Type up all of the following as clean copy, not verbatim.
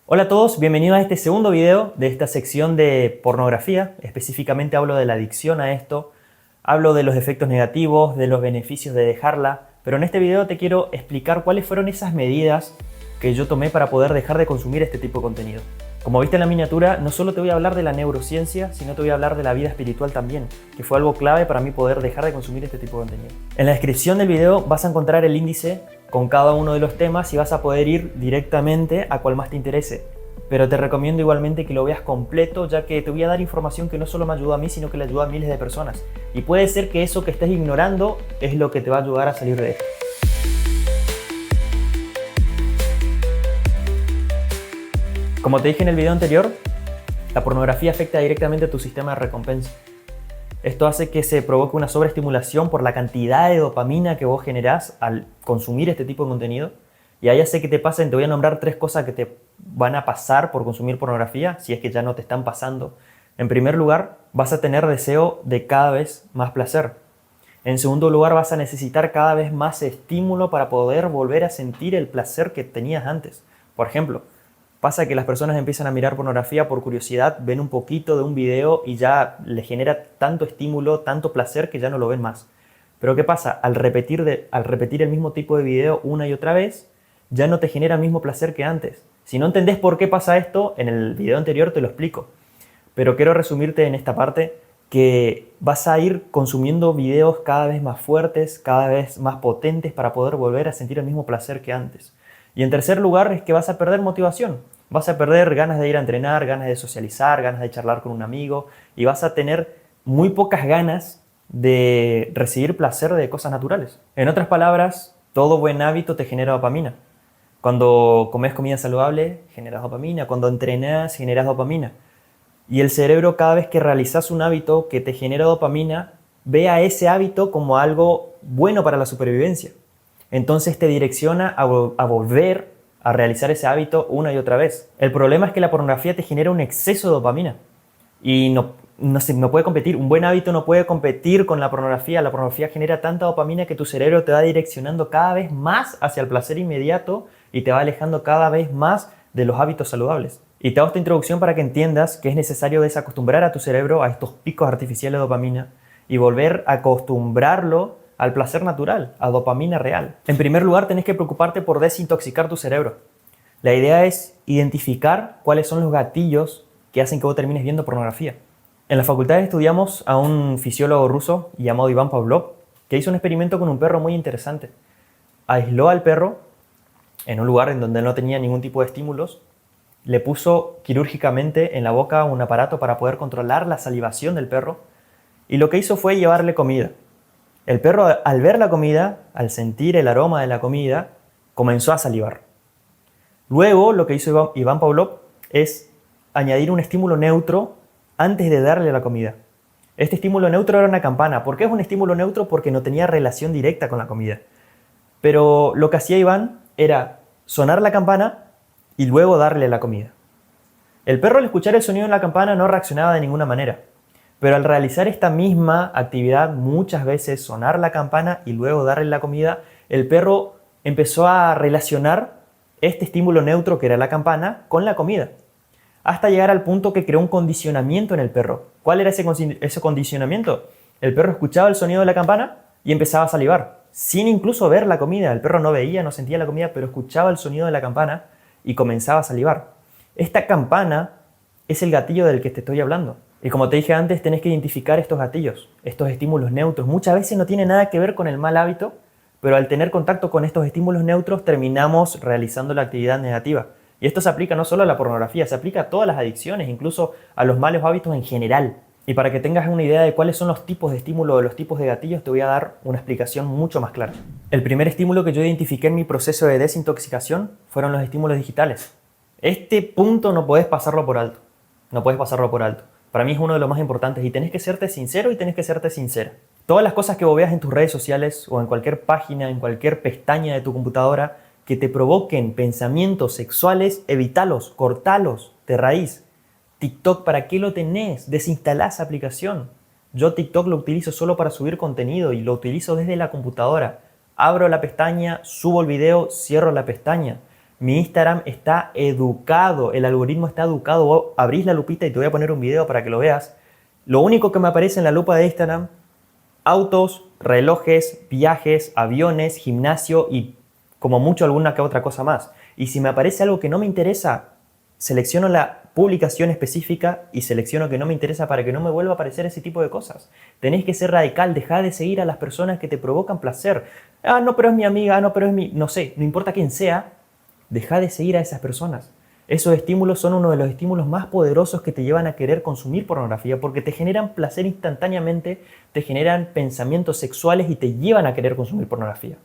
Hola a todos, bienvenidos a este segundo video de esta sección de pornografía. Específicamente hablo de la adicción a esto, hablo de los efectos negativos, de los beneficios de dejarla, pero en este video te quiero explicar cuáles fueron esas medidas que yo tomé para poder dejar de consumir este tipo de contenido. Como viste en la miniatura, no solo te voy a hablar de la neurociencia, sino te voy a hablar de la vida espiritual también, que fue algo clave para mí poder dejar de consumir este tipo de contenido. En la descripción del video vas a encontrar el índice con cada uno de los temas y vas a poder ir directamente a cual más te interese. Pero te recomiendo igualmente que lo veas completo, ya que te voy a dar información que no solo me ayudó a mí, sino que le ayuda a miles de personas. Y puede ser que eso que estés ignorando es lo que te va a ayudar a salir de esto. Como te dije en el video anterior, la pornografía afecta directamente a tu sistema de recompensa. Esto hace que se provoque una sobreestimulación por la cantidad de dopamina que vos generás al consumir este tipo de contenido. Y ahí hace que te pasen, te voy a nombrar 3 cosas que te van a pasar por consumir pornografía, si es que ya no te están pasando. En primer lugar, vas a tener deseo de cada vez más placer. En segundo lugar, vas a necesitar cada vez más estímulo para poder volver a sentir el placer que tenías antes. Por ejemplo, pasa que las personas empiezan a mirar pornografía por curiosidad, ven un poquito de un video y ya les genera tanto estímulo, tanto placer que ya no lo ven más. Pero ¿qué pasa? Al repetir el mismo tipo de video una y otra vez, ya no te genera el mismo placer que antes. Si no entendés por qué pasa esto, en el video anterior te lo explico. Pero quiero resumirte en esta parte que vas a ir consumiendo videos cada vez más fuertes, cada vez más potentes para poder volver a sentir el mismo placer que antes. Y en tercer lugar es que vas a perder motivación. Vas a perder ganas de ir a entrenar, ganas de socializar, ganas de charlar con un amigo y vas a tener muy pocas ganas de recibir placer de cosas naturales. En otras palabras, todo buen hábito te genera dopamina. Cuando comes comida saludable, generas dopamina. Cuando entrenas, generas dopamina. Y el cerebro, cada vez que realizas un hábito que te genera dopamina, ve a ese hábito como algo bueno para la supervivencia. Entonces te direcciona a volver a realizar ese hábito una y otra vez. El problema es que la pornografía te genera un exceso de dopamina. Y no puede competir. Un buen hábito no puede competir con la pornografía. La pornografía genera tanta dopamina que tu cerebro te va direccionando cada vez más hacia el placer inmediato y te va alejando cada vez más de los hábitos saludables. Y te hago esta introducción para que entiendas que es necesario desacostumbrar a tu cerebro a estos picos artificiales de dopamina y volver a acostumbrarlo al placer natural, a dopamina real. En primer lugar, tenés que preocuparte por desintoxicar tu cerebro. La idea es identificar cuáles son los gatillos que hacen que vos termines viendo pornografía. En la facultad estudiamos a un fisiólogo ruso llamado Iván Pavlov, que hizo un experimento con un perro muy interesante. Aisló al perro en un lugar en donde no tenía ningún tipo de estímulos, le puso quirúrgicamente en la boca un aparato para poder controlar la salivación del perro y lo que hizo fue llevarle comida. El perro, al ver la comida, al sentir el aroma de la comida, comenzó a salivar. Luego, lo que hizo Iván Pavlov es añadir un estímulo neutro antes de darle la comida. Este estímulo neutro era una campana. ¿Por qué es un estímulo neutro? Porque no tenía relación directa con la comida. Pero lo que hacía Iván era sonar la campana y luego darle la comida. El perro, al escuchar el sonido de la campana, no reaccionaba de ninguna manera. Pero al realizar esta misma actividad, muchas veces sonar la campana y luego darle la comida, el perro empezó a relacionar este estímulo neutro que era la campana con la comida, hasta llegar al punto que creó un condicionamiento en el perro. ¿Cuál era ese condicionamiento? El perro escuchaba el sonido de la campana y empezaba a salivar, sin incluso ver la comida. El perro no veía, no sentía la comida, pero escuchaba el sonido de la campana y comenzaba a salivar. Esta campana es el gatillo del que te estoy hablando. Y como te dije antes, tenés que identificar estos gatillos, estos estímulos neutros. Muchas veces no tiene nada que ver con el mal hábito, pero al tener contacto con estos estímulos neutros terminamos realizando la actividad negativa. Y esto se aplica no solo a la pornografía, se aplica a todas las adicciones, incluso a los malos hábitos en general. Y para que tengas una idea de cuáles son los tipos de estímulos o los tipos de gatillos, te voy a dar una explicación mucho más clara. El primer estímulo que yo identifiqué en mi proceso de desintoxicación fueron los estímulos digitales. Este punto no puedes pasarlo por alto. No puedes pasarlo por alto. Para mí es uno de los más importantes y tenés que serte sincero y tenés que serte sincera. Todas las cosas que vos veas en tus redes sociales o en cualquier página, en cualquier pestaña de tu computadora que te provoquen pensamientos sexuales, evitalos, cortalos de raíz. TikTok, ¿para qué lo tenés? Desinstalá esa aplicación. Yo TikTok lo utilizo solo para subir contenido y lo utilizo desde la computadora. Abro la pestaña, subo el video, cierro la pestaña. Mi Instagram está educado, el algoritmo está educado. Vos abrís la lupita y te voy a poner un video para que lo veas. Lo único que me aparece en la lupa de Instagram: autos, relojes, viajes, aviones, gimnasio y como mucho alguna que otra cosa más. Y si me aparece algo que no me interesa, selecciono la publicación específica y selecciono que no me interesa para que no me vuelva a aparecer ese tipo de cosas. Tenés que ser radical, dejá de seguir a las personas que te provocan placer. Ah, no, pero es mi amiga, no, pero es mi... No sé, no importa quién sea, dejá de seguir a esas personas. Esos estímulos son uno de los estímulos más poderosos que te llevan a querer consumir pornografía porque te generan placer instantáneamente, te generan pensamientos sexuales y te llevan a querer consumir pornografía.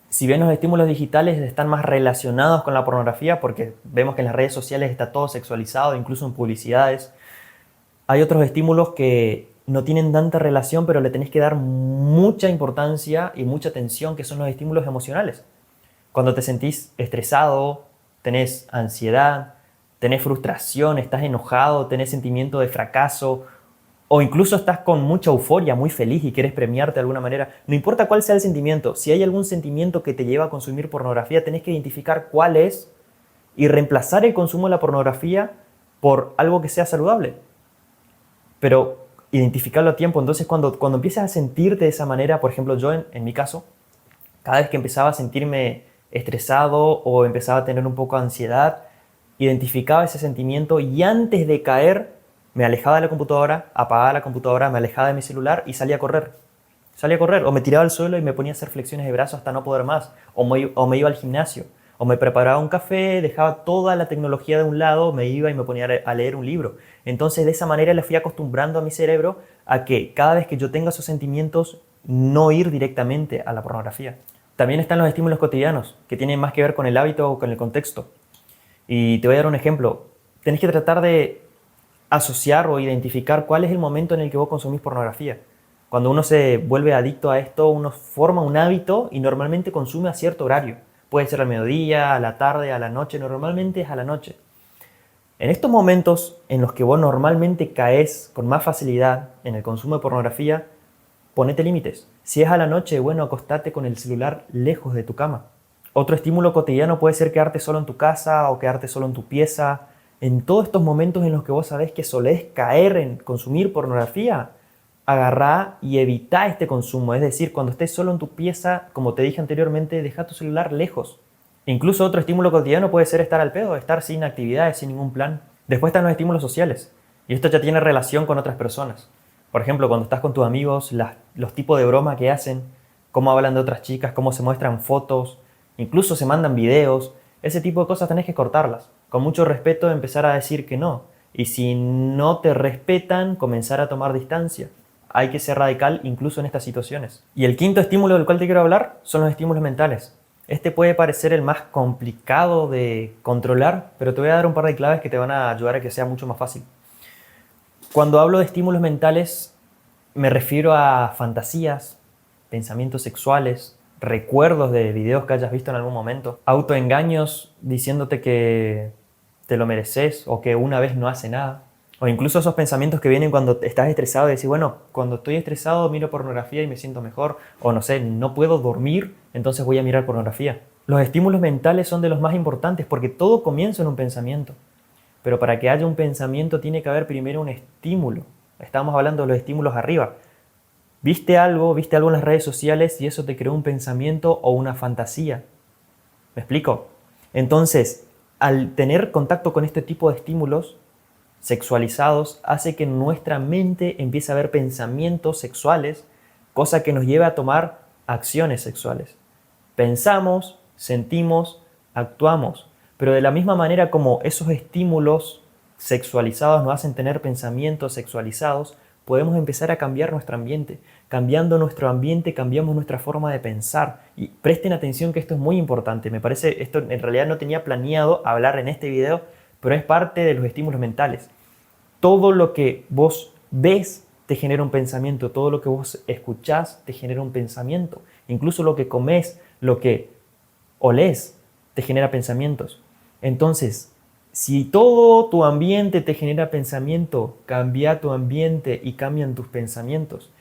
Si bien los estímulos digitales están más relacionados con la pornografía porque vemos que en las redes sociales está todo sexualizado, incluso en publicidades, hay otros estímulos que no tienen tanta relación pero le tenés que dar mucha importancia y mucha atención, que son los estímulos emocionales. Cuando te sentís estresado, tenés ansiedad, tenés frustración, estás enojado, tenés sentimiento de fracaso o incluso estás con mucha euforia, muy feliz y quieres premiarte de alguna manera. No importa cuál sea el sentimiento, si hay algún sentimiento que te lleva a consumir pornografía, tenés que identificar cuál es y reemplazar el consumo de la pornografía por algo que sea saludable. Pero identificarlo a tiempo. Entonces cuando empiezas a sentirte de esa manera, por ejemplo yo en mi caso, cada vez que empezaba a sentirme estresado o empezaba a tener un poco de ansiedad, identificaba ese sentimiento y antes de caer me alejaba de la computadora, apagaba la computadora, me alejaba de mi celular y salía a correr. Salía a correr o me tiraba al suelo y me ponía a hacer flexiones de brazos hasta no poder más, o me iba al gimnasio, o me preparaba un café, dejaba toda la tecnología de un lado, me iba y me ponía a leer un libro. Entonces de esa manera le fui acostumbrando a mi cerebro a que cada vez que yo tenga esos sentimientos, no ir directamente a la pornografía. También están los estímulos cotidianos, que tienen más que ver con el hábito o con el contexto. Y te voy a dar un ejemplo. Tenés que tratar de asociar o identificar cuál es el momento en el que vos consumís pornografía. Cuando uno se vuelve adicto a esto, uno forma un hábito y normalmente consume a cierto horario. Puede ser al mediodía, a la tarde, a la noche, normalmente es a la noche. En estos momentos en los que vos normalmente caes con más facilidad en el consumo de pornografía, ponete límites. Si es a la noche, bueno, acostate con el celular lejos de tu cama. Otro estímulo cotidiano puede ser quedarte solo en tu casa o quedarte solo en tu pieza. En todos estos momentos en los que vos sabés que solés caer en consumir pornografía, agarrá y evitá este consumo. Es decir, cuando estés solo en tu pieza, como te dije anteriormente, deja tu celular lejos. Incluso otro estímulo cotidiano puede ser estar al pedo, estar sin actividades, sin ningún plan. Después están los estímulos sociales. Y esto ya tiene relación con otras personas. Por ejemplo, cuando estás con tus amigos, los tipos de broma que hacen, cómo hablan de otras chicas, cómo se muestran fotos, incluso se mandan videos. Ese tipo de cosas tenés que cortarlas. Con mucho respeto empezar a decir que no. Y si no te respetan, comenzar a tomar distancia. Hay que ser radical incluso en estas situaciones. Y el quinto estímulo del cual te quiero hablar son los estímulos mentales. Este puede parecer el más complicado de controlar, pero te voy a dar un par de claves que te van a ayudar a que sea mucho más fácil. Cuando hablo de estímulos mentales, me refiero a fantasías, pensamientos sexuales, recuerdos de videos que hayas visto en algún momento, autoengaños diciéndote que te lo mereces o que una vez no hace nada, o incluso esos pensamientos que vienen cuando estás estresado y decís, bueno, cuando estoy estresado miro pornografía y me siento mejor, o no sé, no puedo dormir, entonces voy a mirar pornografía. Los estímulos mentales son de los más importantes porque todo comienza en un pensamiento, pero para que haya un pensamiento tiene que haber primero un estímulo. Estábamos hablando de los estímulos arriba. Viste algo en las redes sociales y eso te creó un pensamiento o una fantasía. ¿Me explico? Entonces, al tener contacto con este tipo de estímulos sexualizados, hace que en nuestra mente empiece a haber pensamientos sexuales, cosa que nos lleva a tomar acciones sexuales. Pensamos, sentimos, actuamos, pero de la misma manera como esos estímulos sexualizados nos hacen tener pensamientos sexualizados, podemos empezar a cambiar nuestro ambiente. Cambiando nuestro ambiente, cambiamos nuestra forma de pensar. Y presten atención que esto es muy importante. Me parece, esto en realidad no tenía planeado hablar en este video, pero es parte de los estímulos mentales. Todo lo que vos ves te genera un pensamiento. Todo lo que vos escuchás te genera un pensamiento. Incluso lo que comes, lo que olés, te genera pensamientos. Entonces, si todo tu ambiente te genera pensamiento, cambia tu ambiente y cambian tus pensamientos.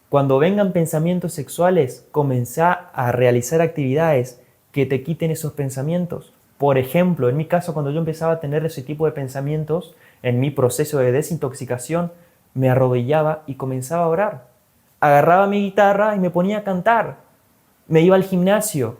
Cuando vengan pensamientos sexuales, comenzá a realizar actividades que te quiten esos pensamientos. Por ejemplo, en mi caso, cuando yo empezaba a tener ese tipo de pensamientos, en mi proceso de desintoxicación, me arrodillaba y comenzaba a orar. Agarraba mi guitarra y me ponía a cantar. Me iba al gimnasio.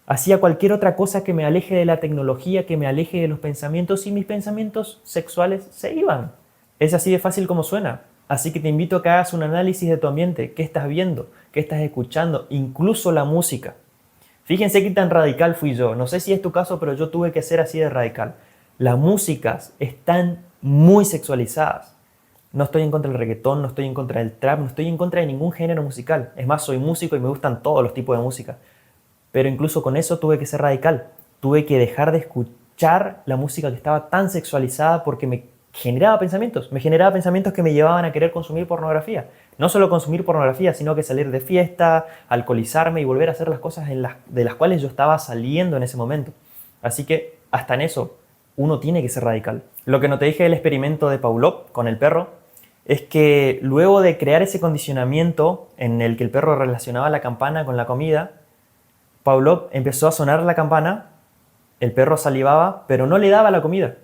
Hacía cualquier otra cosa que me aleje de la tecnología, que me aleje de los pensamientos, y mis pensamientos sexuales se iban. Es así de fácil como suena. Así que te invito a que hagas un análisis de tu ambiente. ¿Qué estás viendo? ¿Qué estás escuchando? Incluso la música. Fíjense qué tan radical fui yo. No sé si es tu caso, pero yo tuve que ser así de radical. Las músicas están muy sexualizadas. No estoy en contra del reggaetón, no estoy en contra del trap, no estoy en contra de ningún género musical. Es más, soy músico y me gustan todos los tipos de música. Pero incluso con eso tuve que ser radical. Tuve que dejar de escuchar la música que estaba tan sexualizada porque me generaba pensamientos. Me generaba pensamientos que me llevaban a querer consumir pornografía. No solo consumir pornografía, sino que salir de fiesta, alcoholizarme y volver a hacer las cosas de las cuales yo estaba saliendo en ese momento. Así que hasta en eso uno tiene que ser radical. Lo que no te dije del experimento de Pavlov con el perro es que luego de crear ese condicionamiento en el que el perro relacionaba la campana con la comida, Pavlov empezó a sonar la campana, el perro salivaba, pero no le daba la comida.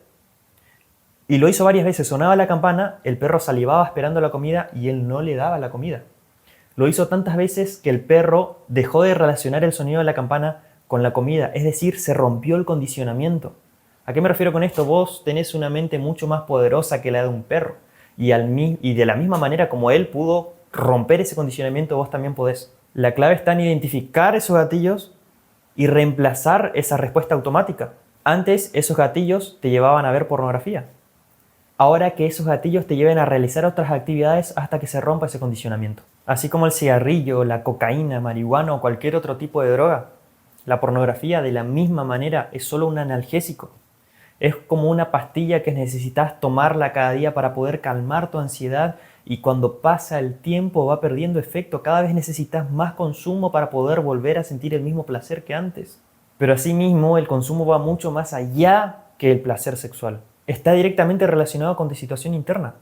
Y lo hizo varias veces, sonaba la campana, el perro salivaba esperando la comida y él no le daba la comida. Lo hizo tantas veces que el perro dejó de relacionar el sonido de la campana con la comida, es decir, se rompió el condicionamiento. ¿A qué me refiero con esto? Vos tenés una mente mucho más poderosa que la de un perro. Y de la misma manera como él pudo romper ese condicionamiento, vos también podés. La clave está en identificar esos gatillos y reemplazar esa respuesta automática. Antes, esos gatillos te llevaban a ver pornografía. Ahora que esos gatillos te lleven a realizar otras actividades hasta que se rompa ese condicionamiento. Así como el cigarrillo, la cocaína, marihuana o cualquier otro tipo de droga, la pornografía de la misma manera es solo un analgésico. Es como una pastilla que necesitas tomarla cada día para poder calmar tu ansiedad, y cuando pasa el tiempo va perdiendo efecto. Cada vez necesitas más consumo para poder volver a sentir el mismo placer que antes. Pero asimismo, el consumo va mucho más allá que el placer sexual. Está directamente relacionado con tu situación interna.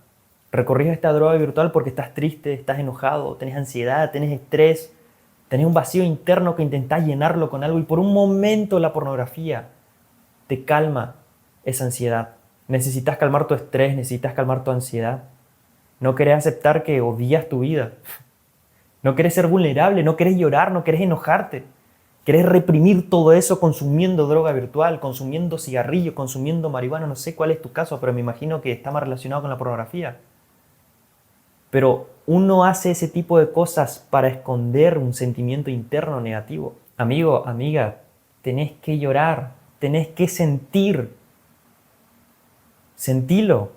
Recorrías esta droga virtual porque estás triste, estás enojado, tenés ansiedad, tenés estrés, tenés un vacío interno que intentás llenarlo con algo, y por un momento la pornografía te calma esa ansiedad. Necesitas calmar tu estrés, necesitas calmar tu ansiedad. No querés aceptar que odias tu vida. No querés ser vulnerable, no querés llorar, no querés enojarte. Querés reprimir todo eso consumiendo droga virtual, consumiendo cigarrillo, consumiendo marihuana. No sé cuál es tu caso, pero me imagino que está más relacionado con la pornografía. Pero uno hace ese tipo de cosas para esconder un sentimiento interno negativo. Amigo, amiga, tenés que llorar, tenés que sentir. Sentilo.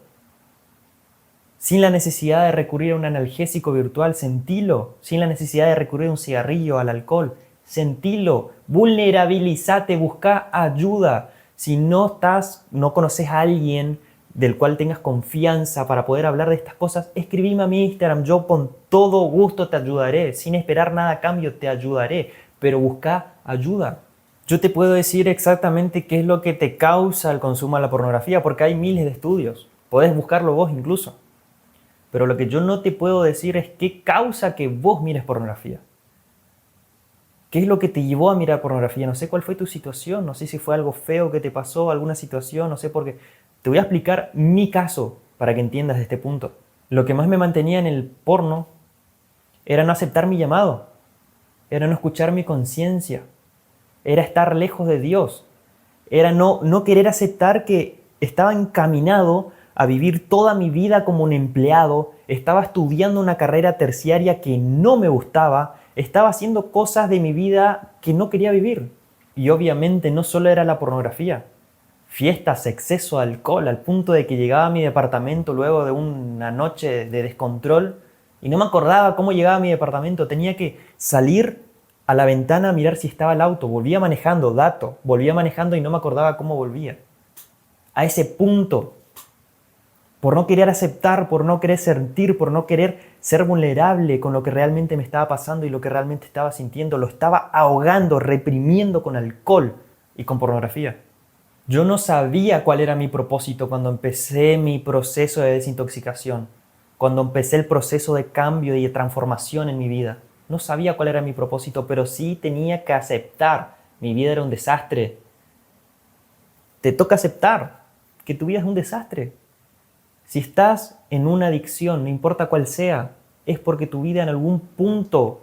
Sin la necesidad de recurrir a un analgésico virtual, sentilo. Sin la necesidad de recurrir a un cigarrillo, al alcohol, sentilo. Vulnerabilízate, busca ayuda. Si no conoces a alguien del cual tengas confianza para poder hablar de estas cosas, escribime a mi Instagram. Yo con todo gusto te ayudaré. Sin esperar nada a cambio, te ayudaré. Pero busca ayuda. Yo te puedo decir exactamente qué es lo que te causa el consumo de la pornografía, porque hay miles de estudios. Podés buscarlo vos incluso. Pero lo que yo no te puedo decir es qué causa que vos mires pornografía. ¿Qué es lo que te llevó a mirar pornografía? No sé cuál fue tu situación, no sé si fue algo feo que te pasó, alguna situación, no sé por qué. Te voy a explicar mi caso para que entiendas de este punto. Lo que más me mantenía en el porno era no aceptar mi llamado, era no escuchar mi conciencia, era estar lejos de Dios, era no querer aceptar que estaba encaminado a vivir toda mi vida como un empleado, estaba estudiando una carrera terciaria que no me gustaba, estaba haciendo cosas de mi vida que no quería vivir. Y obviamente no solo era la pornografía, fiestas, exceso de alcohol, al punto de que llegaba a mi departamento luego de una noche de descontrol y no me acordaba cómo llegaba a mi departamento. Tenía que salir a la ventana a mirar si estaba el auto, volvía manejando, volvía manejando y no me acordaba cómo volvía. A ese punto, por no querer aceptar, por no querer sentir, por no querer ser vulnerable con lo que realmente me estaba pasando y lo que realmente estaba sintiendo, lo estaba ahogando, reprimiendo con alcohol y con pornografía. Yo no sabía cuál era mi propósito cuando empecé mi proceso de desintoxicación, cuando empecé el proceso de cambio y de transformación en mi vida. No sabía cuál era mi propósito, pero sí tenía que aceptar. Mi vida era un desastre. Te toca aceptar que tu vida es un desastre. Si estás en una adicción, no importa cuál sea, es porque tu vida en algún punto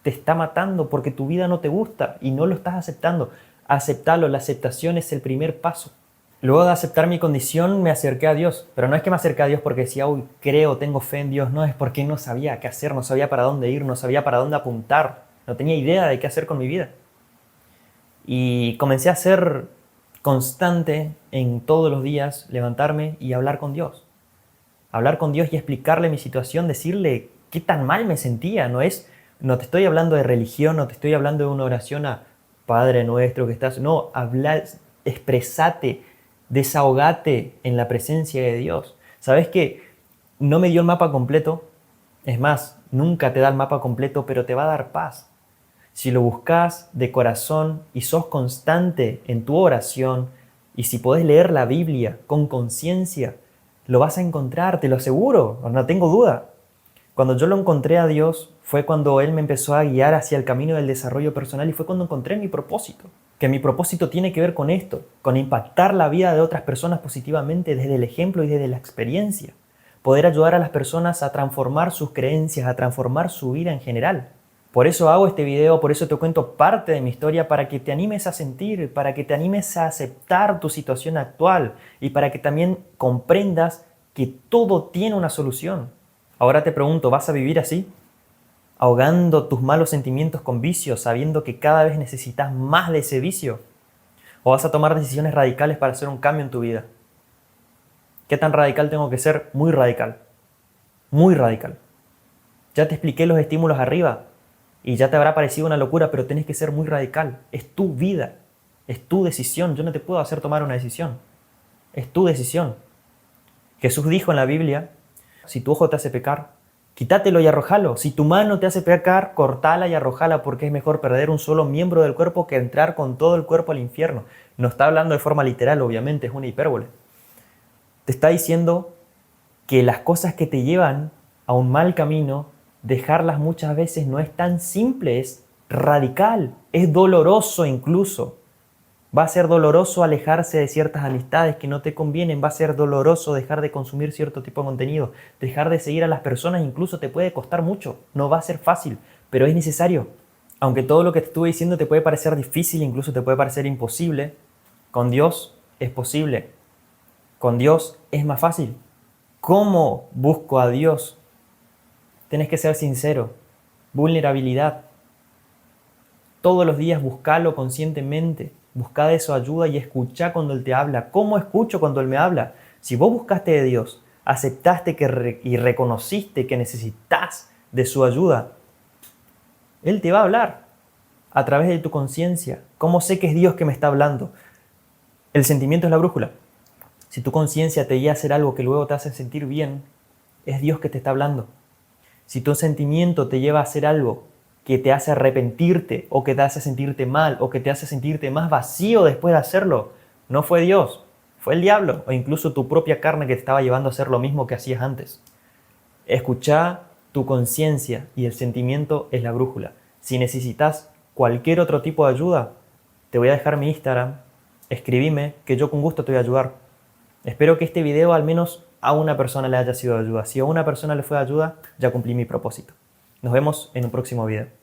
te está matando, porque tu vida no te gusta y no lo estás aceptando. Aceptarlo, la aceptación es el primer paso. Luego de aceptar mi condición, me acerqué a Dios. Pero no es que me acerqué a Dios porque decía, uy, creo, tengo fe en Dios. No, es porque no sabía qué hacer, no sabía para dónde ir, no sabía para dónde apuntar. No tenía idea de qué hacer con mi vida. Y comencé a ser constante en todos los días, levantarme y hablar con Dios. Hablar con Dios y explicarle mi situación, decirle qué tan mal me sentía. No te estoy hablando de religión, no te estoy hablando de una oración a Padre nuestro que estás. No, hablar, expresate, desahogate en la presencia de Dios. ¿Sabes que no me dio el mapa completo? Es más, nunca te da el mapa completo, pero te va a dar paz. Si lo buscas de corazón y sos constante en tu oración, y si podés leer la Biblia con conciencia, lo vas a encontrar, te lo aseguro, no tengo duda. Cuando yo lo encontré a Dios, fue cuando Él me empezó a guiar hacia el camino del desarrollo personal y fue cuando encontré mi propósito. Que mi propósito tiene que ver con esto, con impactar la vida de otras personas positivamente desde el ejemplo y desde la experiencia. Poder ayudar a las personas a transformar sus creencias, a transformar su vida en general. Por eso hago este video, por eso te cuento parte de mi historia, para que te animes a sentir, para que te animes a aceptar tu situación actual y para que también comprendas que todo tiene una solución. Ahora te pregunto, ¿vas a vivir así? Ahogando tus malos sentimientos con vicios, sabiendo que cada vez necesitas más de ese vicio. ¿O vas a tomar decisiones radicales para hacer un cambio en tu vida? ¿Qué tan radical tengo que ser? Muy radical. Muy radical. Ya te expliqué los estímulos arriba. Y ya te habrá parecido una locura, pero tenés que ser muy radical. Es tu vida, es tu decisión. Yo no te puedo hacer tomar una decisión. Es tu decisión. Jesús dijo en la Biblia, si tu ojo te hace pecar, quítatelo y arrojalo. Si tu mano te hace pecar, cortala y arrojala, porque es mejor perder un solo miembro del cuerpo que entrar con todo el cuerpo al infierno. No está hablando de forma literal, obviamente, es una hipérbole. Te está diciendo que las cosas que te llevan a un mal camino, dejarlas muchas veces no es tan simple, es radical, es doloroso incluso. Va a ser doloroso alejarse de ciertas amistades que no te convienen, va a ser doloroso dejar de consumir cierto tipo de contenido, dejar de seguir a las personas incluso te puede costar mucho, no va a ser fácil, pero es necesario. Aunque todo lo que te estuve diciendo te puede parecer difícil, incluso te puede parecer imposible, con Dios es posible, con Dios es más fácil. ¿Cómo busco a Dios? Tienes que ser sincero, vulnerabilidad. Todos los días buscalo conscientemente, busca de su ayuda y escucha cuando Él te habla. ¿Cómo escucho cuando Él me habla? Si vos buscaste de Dios, aceptaste y reconociste que necesitas de su ayuda, Él te va a hablar a través de tu conciencia. ¿Cómo sé que es Dios que me está hablando? El sentimiento es la brújula. Si tu conciencia te guía a hacer algo que luego te hace sentir bien, es Dios que te está hablando. Si tu sentimiento te lleva a hacer algo que te hace arrepentirte o que te hace sentirte mal o que te hace sentirte más vacío después de hacerlo, no fue Dios, fue el diablo o incluso tu propia carne que te estaba llevando a hacer lo mismo que hacías antes. Escucha tu conciencia y el sentimiento es la brújula. Si necesitas cualquier otro tipo de ayuda, te voy a dejar mi Instagram, escribime que yo con gusto te voy a ayudar. Espero que este video al menos a una persona le haya sido de ayuda. Si a una persona le fue de ayuda, ya cumplí mi propósito. Nos vemos en un próximo video.